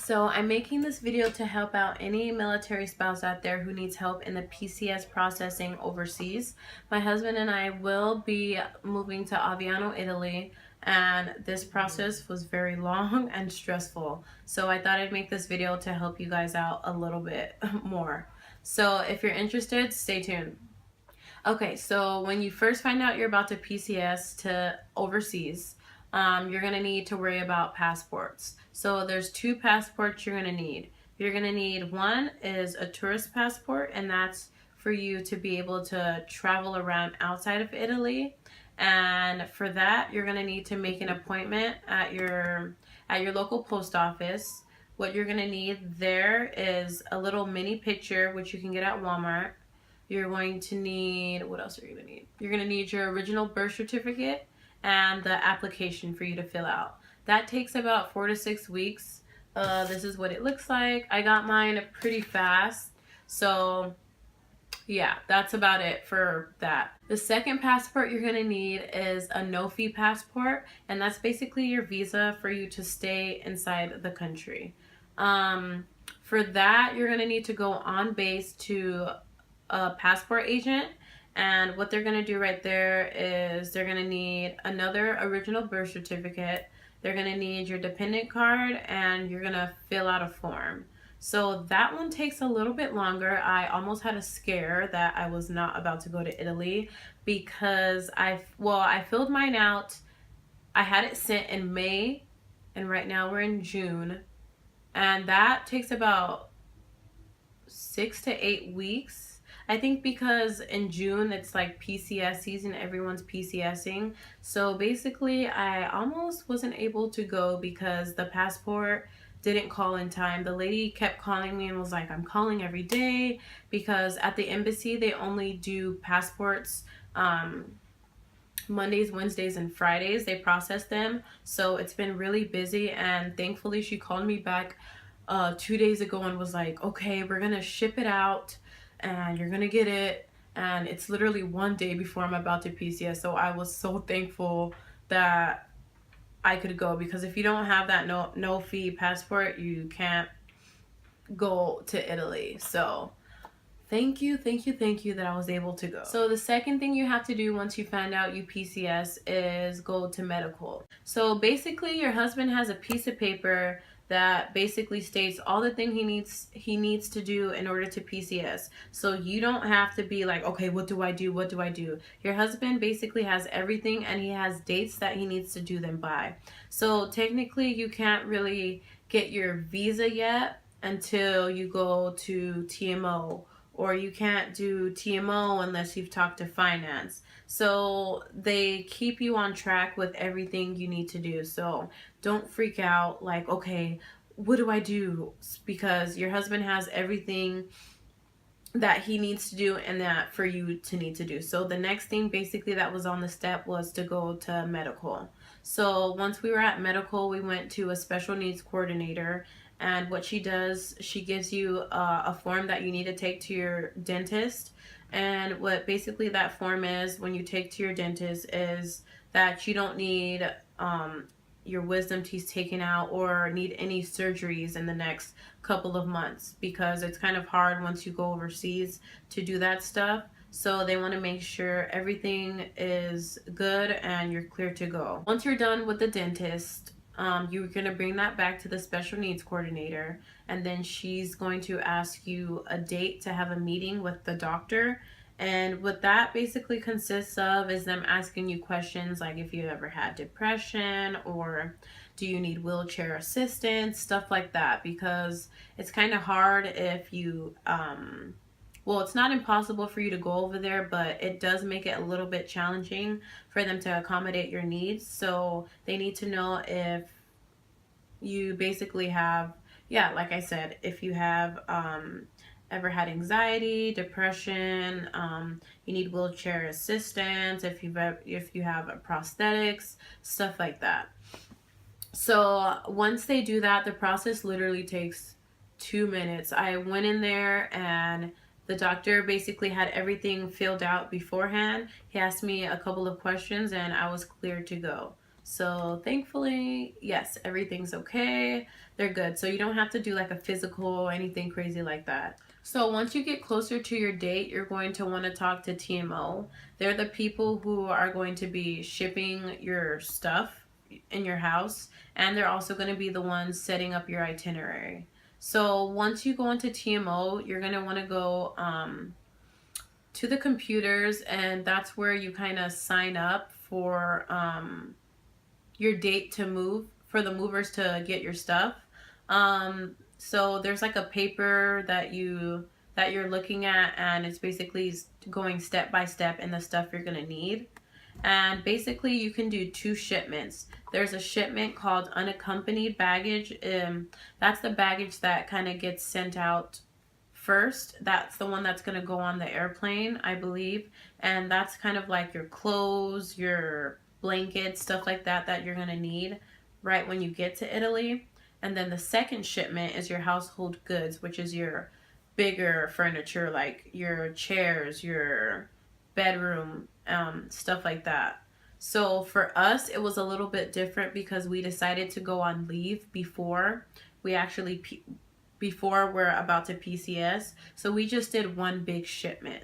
So I'm making this video to help out any military spouse out there who needs help in the PCS processing overseas. My husband and I will be moving to Aviano, Italy, and this process was very long and stressful. So I thought I'd make this video to help you guys out a little bit more. So if you're interested, stay tuned. Okay, so when you first find out you're about to PCS to overseas, you're gonna need to worry about passports. So there's two passports you're gonna need. You're gonna need, one is a tourist passport, and that's for you to be able to travel around outside of Italy. And for that, you're gonna need to make an appointment at your local post office. What you're gonna need there is a little mini picture, which you can get at Walmart. You're going to need, what else are you going to need? You're going to need your original birth certificate and the application for you to fill out. That takes about 4 to 6 weeks. This is what it looks like. I got mine pretty fast. So yeah, that's about it for that. The second passport you're going to need is a no-fee passport, and that's basically your visa for you to stay inside the country. For that, you're going to need to go on base to a passport agent, and what they're going to do right there is they're going to need another original birth certificate, they're going to need your dependent card, and you're going to fill out a form. So that one takes a little bit longer. I almost had a scare that I was not about to go to Italy because I filled mine out. I had it sent in May, and right now we're in June, and that takes about 6 to 8 weeks. I think because in June it's like PCS season, everyone's PCSing. So basically I almost wasn't able to go because the passport didn't call in time. The lady kept calling me and was like, I'm calling every day, because at the embassy they only do passports Mondays, Wednesdays, and Fridays. They process them. So it's been really busy, and thankfully she called me back 2 days ago and was like, okay, we're gonna ship it out and you're gonna get it, and it's literally 1 day before I'm about to PCS. So I was so thankful that I could go, because if you don't have that no fee passport, you can't go to Italy. So thank you that I was able to go. So the second thing you have to do once you find out you PCS is go to medical. So basically your husband has a piece of paper that basically states all the things he needs to do in order to PCS. So you don't have to be like, okay, what do I do? What do I do? Your husband basically has everything, and he has dates that he needs to do them by. So technically you can't really get your visa yet until you go to TMO, or you can't do TMO unless you've talked to finance. So they keep you on track with everything you need to do. So don't freak out like, okay, what do I do? Because your husband has everything that he needs to do and that for you to need to do. So the next thing basically that was on the step was to go to medical. So once we were at medical, we went to a special needs coordinator, and what she does, she gives you a form that you need to take to your dentist. And what basically that form is, when you take to your dentist, is that you don't need your wisdom teeth taken out or need any surgeries in the next couple of months, because it's kind of hard once you go overseas to do that stuff. So they want to make sure everything is good and you're clear to go. Once you're done with the dentist, you're going to bring that back to the special needs coordinator, and then she's going to ask you a date to have a meeting with the doctor. And what that basically consists of is them asking you questions like if you ever had depression, or do you need wheelchair assistance, stuff like that, because it's kind of hard if you well, it's not impossible for you to go over there, but it does make it a little bit challenging for them to accommodate your needs. So they need to know if you basically have, yeah, like I said, if you have ever had anxiety, depression, you need wheelchair assistance, if you have prosthetics, stuff like that. So once they do that, the process literally takes 2 minutes. I went in there and the doctor basically had everything filled out beforehand. He asked me a couple of questions and I was cleared to go. So thankfully, yes, everything's okay. they're good. So you don't have to do like a physical or anything crazy like that. So once you get closer to your date, you're going to want to talk to TMO. They're the people who are going to be shipping your stuff in your house, and they're also going to be the ones setting up your itinerary. So once you go into TMO, you're going to want to go to the computers, and that's where you kind of sign up for your date to move, for the movers to get your stuff. So there's like a paper that you're looking at, and it's basically going step by step in the stuff you're gonna need. And basically, you can do 2 shipments. There's a shipment called unaccompanied baggage. That's the baggage that kind of gets sent out first. That's the one that's going to go on the airplane, I believe. And that's kind of like your clothes, your blankets, stuff like that that you're going to need right when you get to Italy. And then the second shipment is your household goods, which is your bigger furniture, like your chairs, your bedroom, stuff like that. So for us, it was a little bit different because we decided to go on leave before we actually before we're about to PCS. So we just did one big shipment.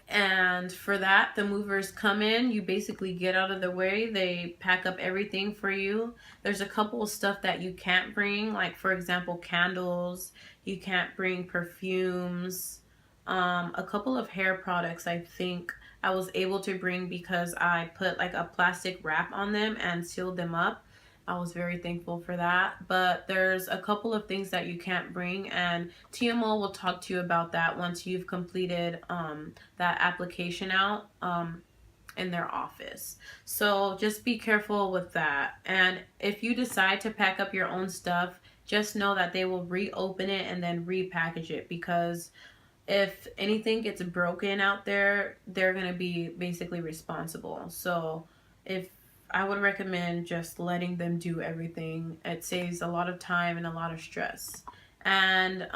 And for that, the movers come in, you basically get out of the way, they pack up everything for you. There's a couple of stuff that you can't bring, like for example, candles. You can't bring perfumes. A couple of hair products, I think I was able to bring because I put like a plastic wrap on them and sealed them up. I was very thankful for that. But there's a couple of things that you can't bring, and TMO will talk to you about that once you've completed that application out in their office. So just be careful with that. And if you decide to pack up your own stuff, just know that they will reopen it and then repackage it, because if anything gets broken out there, they're going to be basically responsible. So if I would recommend just letting them do everything. It saves a lot of time and a lot of stress. And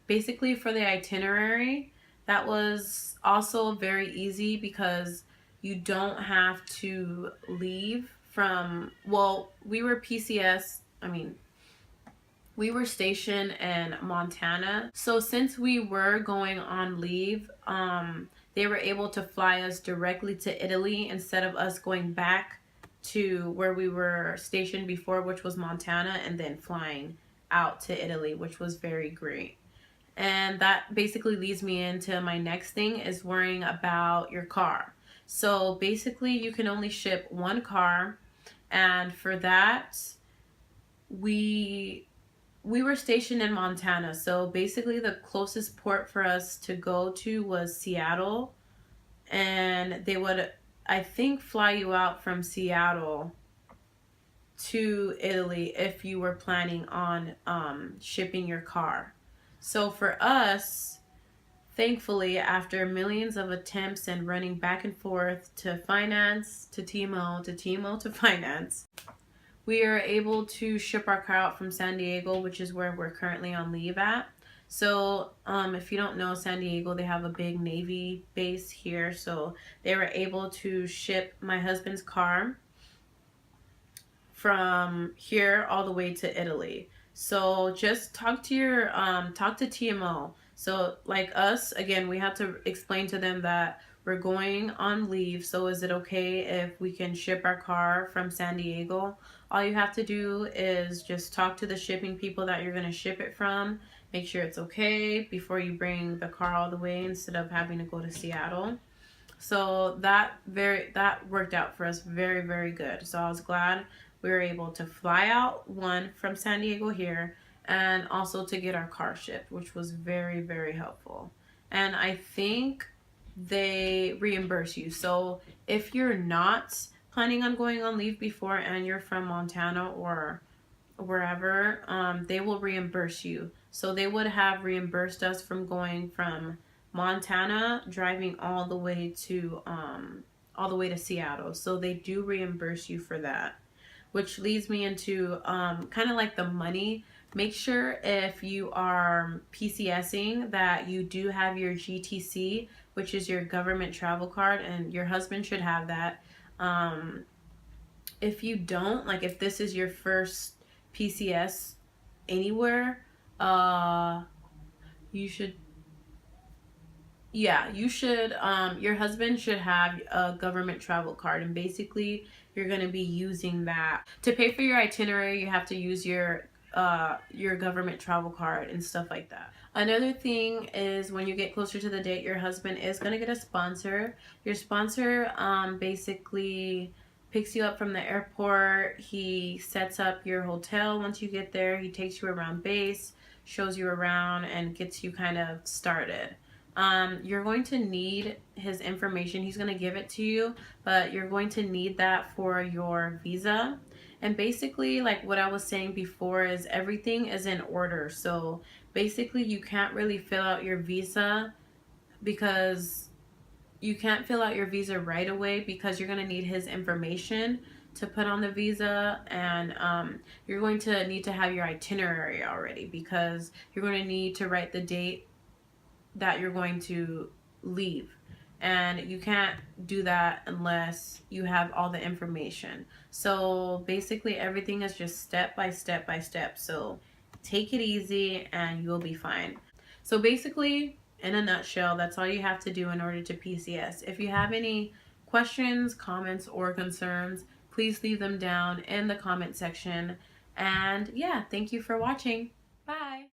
basically for the itinerary, that was also very easy because you don't have to leave from, well, we were we were stationed in Montana. So since we were going on leave, they were able to fly us directly to Italy instead of us going back to where we were stationed before, which was Montana, and then flying out to Italy, which was very great. And that basically leads me into my next thing, is worrying about your car. So basically you can only ship one car, and for that we were stationed in Montana. So basically the closest port for us to go to was Seattle, and they would, I think, fly you out from Seattle to Italy if you were planning on shipping your car. So for us, thankfully, after millions of attempts and running back and forth to finance, to TMO, to TMO, to finance, we are able to ship our car out from San Diego, which is where we're currently on leave at. So if you don't know San Diego, they have a big Navy base here. So they were able to ship my husband's car from here all the way to Italy. So just talk to your talk to TMO. So like us, again, we have to explain to them that we're going on leave. So is it okay if we can ship our car from San Diego? All you have to do is just talk to the shipping people that you're going to ship it from. Make sure it's okay before you bring the car all the way instead of having to go to Seattle. So that worked out for us very, very good. So I was glad we were able to fly out, one, from San Diego here, and also to get our car shipped, which was very, very helpful. And I think they reimburse you. So if you're not planning on going on leave before and you're from Montana or wherever, they will reimburse you. So they would have reimbursed us from going from Montana, driving all the way to Seattle. So they do reimburse you for that, which leads me into kind of like the money. Make sure if you are PCSing that you do have your GTC, which is your government travel card, and your husband should have that. If you don't, like if this is your first PCS anywhere, uh, you should, yeah, you should, your husband should have a government travel card, and basically you're going to be using that to pay for your itinerary. You have to use your government travel card and stuff like that. Another thing is, when you get closer to the date, your husband is going to get a sponsor. Your sponsor basically picks you up from the airport. He sets up your hotel once you get there. He takes you around base, shows you around, and gets you kind of started. You're going to need his information. He's going to give it to you, but you're going to need that for your visa. And basically, like what I was saying before, is everything is in order. So basically, you can't really fill out your visa, because you can't fill out your visa right away, because you're going to need his information to put on the visa. And you're going to need to have your itinerary already, because you're going to need to write the date that you're going to leave. And you can't do that unless you have all the information. So basically, everything is just step by step by step. So take it easy and you'll be fine. So basically, in a nutshell, that's all you have to do in order to PCS. If you have any questions, comments, or concerns, please leave them down in the comment section. And yeah, thank you for watching. Bye.